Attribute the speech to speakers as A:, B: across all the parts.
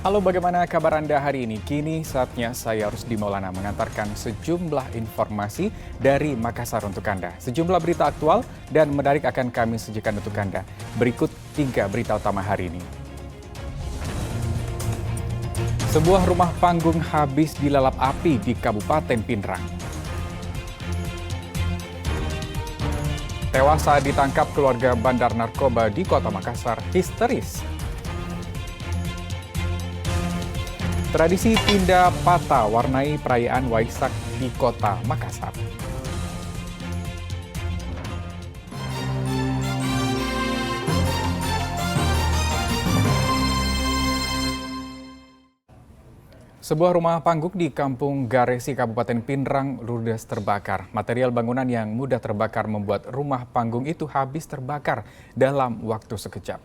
A: Halo, bagaimana kabar Anda hari ini? Kini saatnya saya Rusdi Maulana mengantarkan sejumlah informasi dari Makassar untuk Anda. Sejumlah berita aktual dan menarik akan kami sajikan untuk Anda. Berikut 3 berita utama hari ini. Sebuah rumah panggung habis dilalap api di Kabupaten Pinrang. Tewas saat ditangkap keluarga bandar narkoba di Kota Makassar histeris. Tradisi pindah patah warnai perayaan Waisak di Kota Makassar. Sebuah rumah panggung di Kampung Garesi, Kabupaten Pinrang, ludes terbakar. Material bangunan yang mudah terbakar membuat rumah panggung itu habis terbakar dalam waktu sekejap.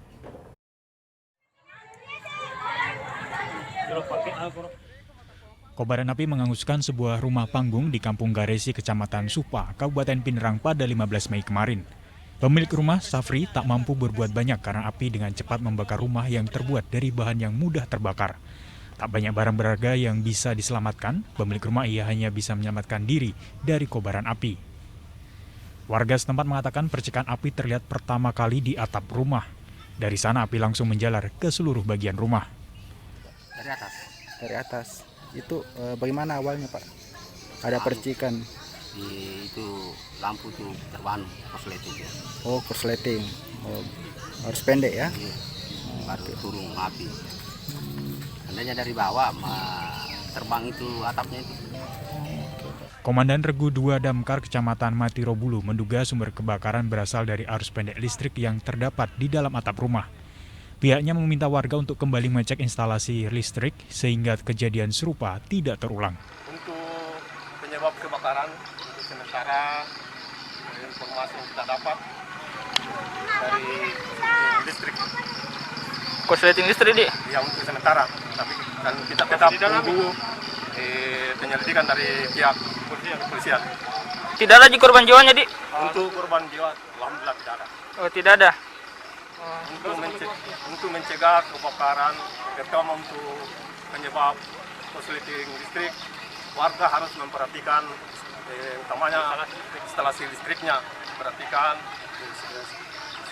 B: Kobaran api menghanguskan sebuah rumah panggung di Kampung Garesi, Kecamatan Supa, Kabupaten Pinrang pada 15 Mei kemarin. Pemilik rumah, Safri, tak mampu berbuat banyak karena api dengan cepat membakar rumah yang terbuat dari bahan yang mudah terbakar. Tak banyak barang berharga yang bisa diselamatkan, pemilik rumah ia hanya bisa menyelamatkan diri dari kobaran api. Warga setempat mengatakan percikan api terlihat pertama kali di atap rumah. Dari sana api langsung menjalar ke seluruh bagian rumah.
C: Dari atas. Itu bagaimana awalnya, Pak? Ada percikan.
D: Itu lampu tuh terbang korsleting.
C: Oh, korsleting. Oh, harus pendek ya?
D: Iya. Baru turun api. Andanya dari bawah terbang itu atapnya itu.
B: Komandan Regu 2 Damkar Kecamatan Matirobulu menduga sumber kebakaran berasal dari arus pendek listrik yang terdapat di dalam atap rumah. Pihaknya meminta warga untuk kembali mengecek instalasi listrik sehingga kejadian serupa tidak terulang.
E: Untuk penyebab kebakaran, untuk sementara informasi yang kita dapat dari listrik.
F: Korsleting listrik, Dik?
E: Ya, untuk sementara, tapi kan kita tetap tunggu penyelidikan dari pihak kepolisian.
F: Tidak ada korban jiwanya, Dik?
E: Untuk korban jiwa, alhamdulillah tidak ada.
F: Oh, tidak ada.
E: Untuk mencegah kebakaran, terutama untuk penyebab korsleting listrik, warga harus memperhatikan utamanya instalasi listriknya, perhatikan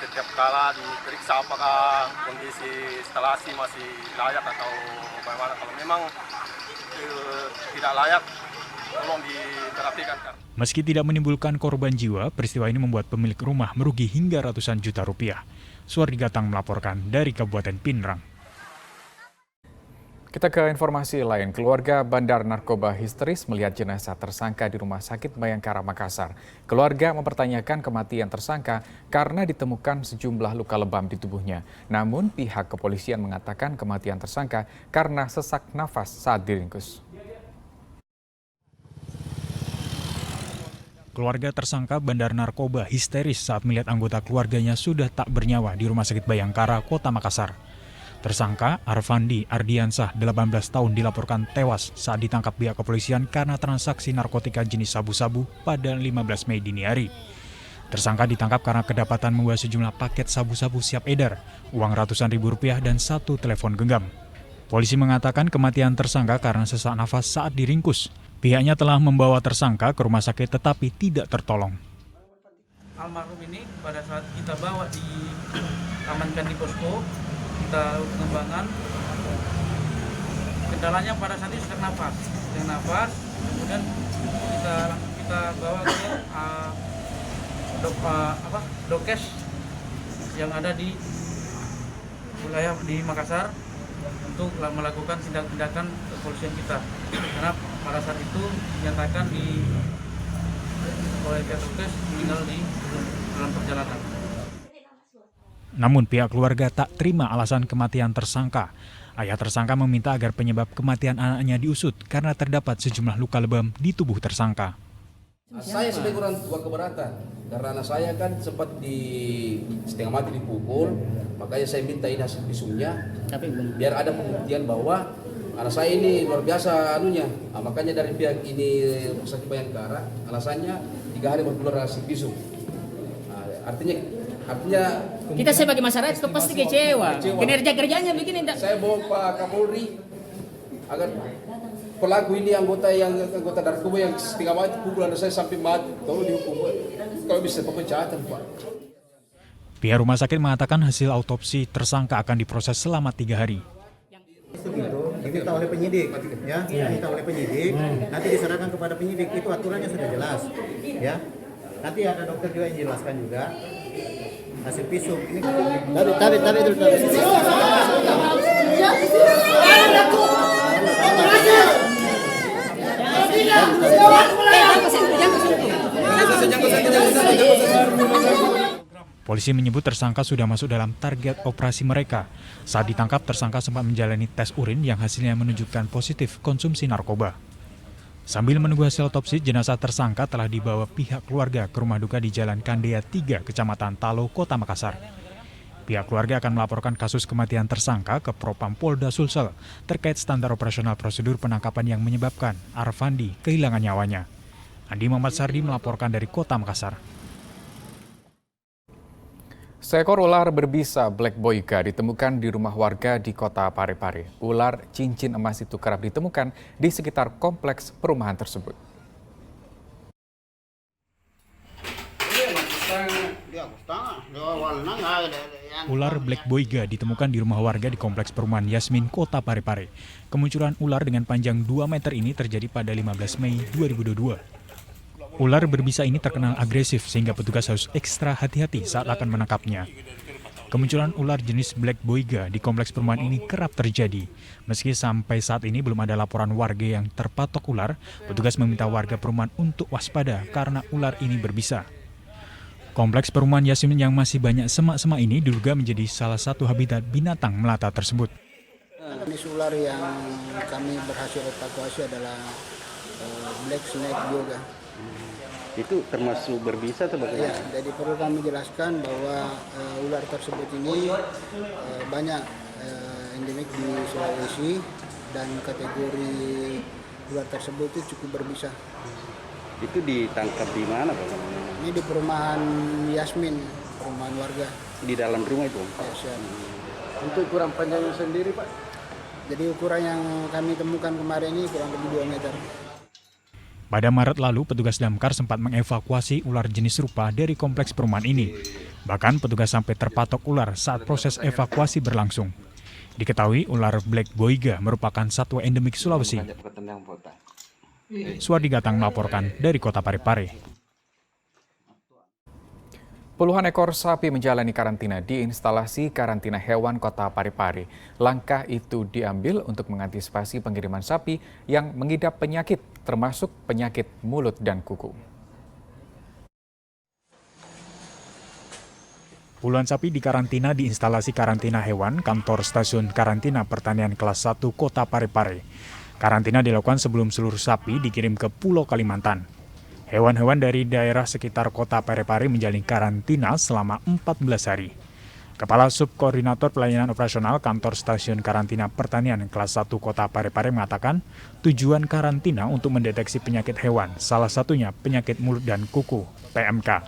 E: setiap kala diperiksa apakah kondisi instalasi masih layak atau bagaimana. Kalau memang tidak layak, tolong diperhatikan.
B: Meski tidak menimbulkan korban jiwa, peristiwa ini membuat pemilik rumah merugi hingga ratusan juta rupiah. Suardi Gatang melaporkan dari Kabupaten Pinrang.
A: Kita ke informasi lain. Keluarga bandar narkoba histeris melihat jenazah tersangka di Rumah Sakit Bayangkara, Makassar. Keluarga mempertanyakan kematian tersangka karena ditemukan sejumlah luka lebam di tubuhnya. Namun pihak kepolisian mengatakan kematian tersangka karena sesak nafas saat diringkus.
B: Keluarga tersangka bandar narkoba histeris saat melihat anggota keluarganya sudah tak bernyawa di Rumah Sakit Bayangkara, Kota Makassar. Tersangka Arfandi Ardiansah, 18 tahun, dilaporkan tewas saat ditangkap pihak kepolisian karena transaksi narkotika jenis sabu-sabu pada 15 Mei dini hari. Tersangka ditangkap karena kedapatan membawa sejumlah paket sabu-sabu siap edar, uang ratusan ribu rupiah, dan 1 telepon genggam. Polisi mengatakan kematian tersangka karena sesak nafas saat diringkus. Pihaknya telah membawa tersangka ke rumah sakit tetapi tidak tertolong.
G: Almarhum ini pada saat kita bawa amankan di posko, kita pengembangan, kendalanya pada saat itu sesak nafas, kemudian kita bawa ke dokes yang ada di wilayah di Makassar untuk melakukan tindakan kepolisian kita, karena pada saat itu dinyatakan oleh pihak dokes meninggal di dalam perjalanan.
B: Namun pihak keluarga tak terima alasan kematian tersangka. Ayah tersangka meminta agar penyebab kematian anaknya diusut karena terdapat sejumlah luka lebam di tubuh tersangka.
H: Saya sebagai orang tua keberatan karena anak saya kan sempat setengah mati dipukul, makanya saya minta ini hasil visumnya biar ada pembuktian bahwa anak saya ini luar biasa anunya. Makanya dari pihak ini Rumah Sakit Bayangkara alasannya 3 hari baru keluar hasil visum. Artinya Artinya
I: Kita sebagai masyarakat itu pasti kecewa. Kinerja kerjanya begini enggak?
H: saya bawa Pak Kapolri agar pelaku ini anggota narkoba yang setengah mati pukul anak saya sampai mati, tolong dihukum. Kalau bisa pemecatan, Pak.
B: Pihak rumah sakit mengatakan hasil autopsi tersangka akan diproses selama 3 hari.
J: Itu diminta oleh penyidik, ya, diminta oleh penyidik, nanti diserahkan kepada penyidik, itu aturannya sudah jelas, ya. Nanti ada dokter juga yang jelaskan juga hasil visum. Ini tapi dulu.
B: Polisi menyebut tersangka sudah masuk dalam target operasi mereka. Saat ditangkap, tersangka sempat menjalani tes urin yang hasilnya menunjukkan positif konsumsi narkoba. Sambil menunggu hasil otopsi, jenazah tersangka telah dibawa pihak keluarga ke rumah duka di Jalan Kandea 3, Kecamatan Talo, Kota Makassar. Pihak keluarga akan melaporkan kasus kematian tersangka ke Propam Polda Sulsel terkait standar operasional prosedur penangkapan yang menyebabkan Arfandi kehilangan nyawanya. Andi Muhammad Sardi melaporkan dari Kota Makassar.
A: Seekor ular berbisa Black Boiga ditemukan di rumah warga di Kota Parepare. Ular cincin emas itu kerap ditemukan di sekitar kompleks perumahan tersebut.
B: Ular Black Boiga ditemukan di rumah warga di kompleks perumahan Yasmin, Kota Parepare. Kemunculan ular dengan panjang 2 meter ini terjadi pada 15 Mei 2022. Ular berbisa ini terkenal agresif sehingga petugas harus ekstra hati-hati saat akan menangkapnya. Kemunculan ular jenis Black Boiga di kompleks perumahan ini kerap terjadi. Meski sampai saat ini belum ada laporan warga yang terpatok ular, petugas meminta warga perumahan untuk waspada karena ular ini berbisa. Kompleks perumahan Yasmin yang masih banyak semak-semak ini diduga menjadi salah satu habitat binatang melata tersebut.
J: Jenis ular yang kami berhasil evakuasi adalah Black Snake Boiga.
D: Itu termasuk berbisa atau bagaimana?
J: Ya, jadi perlu kami jelaskan bahwa ular tersebut ini banyak endemik di Sulawesi dan kategori ular tersebut itu cukup berbisa.
D: Itu ditangkap di mana, Pak?
J: Ini di perumahan Yasmin, perumahan warga.
D: Di dalam rumah itu?
J: Ya, siap.
H: Untuk ukuran panjangnya sendiri, Pak?
J: Jadi ukuran yang kami temukan kemarin ini kurang lebih 2 meter.
B: Pada Maret lalu, petugas damkar sempat mengevakuasi ular jenis serupa dari kompleks perumahan ini. Bahkan petugas sampai terpatok ular saat proses evakuasi berlangsung. Diketahui ular Black Boiga merupakan satwa endemik Sulawesi. Suwardi Gatang melaporkan dari Kota Parepare.
A: Puluhan ekor sapi menjalani karantina di instalasi karantina hewan Kota Parepare. Langkah itu diambil untuk mengantisipasi pengiriman sapi yang mengidap penyakit, termasuk penyakit mulut dan kuku.
B: Puluhan sapi dikarantina di instalasi karantina hewan kantor stasiun karantina pertanian kelas 1 Kota Parepare. Karantina dilakukan sebelum seluruh sapi dikirim ke Pulau Kalimantan. Hewan-hewan dari daerah sekitar Kota Parepare menjalani karantina selama 14 hari. Kepala Subkoordinator Pelayanan Operasional Kantor Stasiun Karantina Pertanian Kelas 1 Kota Parepare mengatakan tujuan karantina untuk mendeteksi penyakit hewan, salah satunya penyakit mulut dan kuku, PMK.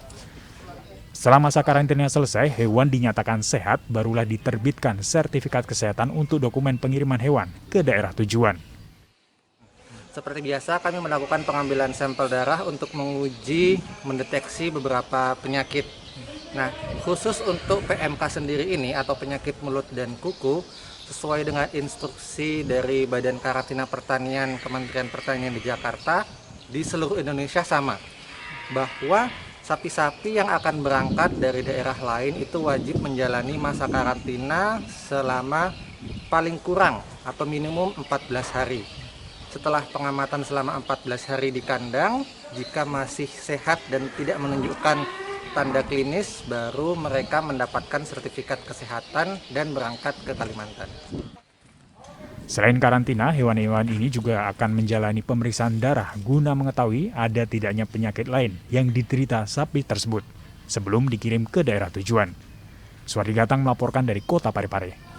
B: Setelah masa karantina selesai, hewan dinyatakan sehat, barulah diterbitkan sertifikat kesehatan untuk dokumen pengiriman hewan ke daerah tujuan.
K: Seperti biasa, kami melakukan pengambilan sampel darah untuk menguji, mendeteksi beberapa penyakit. Nah, khusus untuk PMK sendiri ini atau penyakit mulut dan kuku, sesuai dengan instruksi dari Badan Karantina Pertanian Kementerian Pertanian di Jakarta, di seluruh Indonesia sama. Bahwa sapi-sapi yang akan berangkat dari daerah lain itu wajib menjalani masa karantina selama paling kurang atau minimum 14 hari. Setelah pengamatan selama 14 hari di kandang, jika masih sehat dan tidak menunjukkan tanda klinis, baru mereka mendapatkan sertifikat kesehatan dan berangkat ke Kalimantan.
B: Selain karantina, hewan-hewan ini juga akan menjalani pemeriksaan darah guna mengetahui ada tidaknya penyakit lain yang diderita sapi tersebut sebelum dikirim ke daerah tujuan. Suwardi Gatang melaporkan dari Kota Parepare.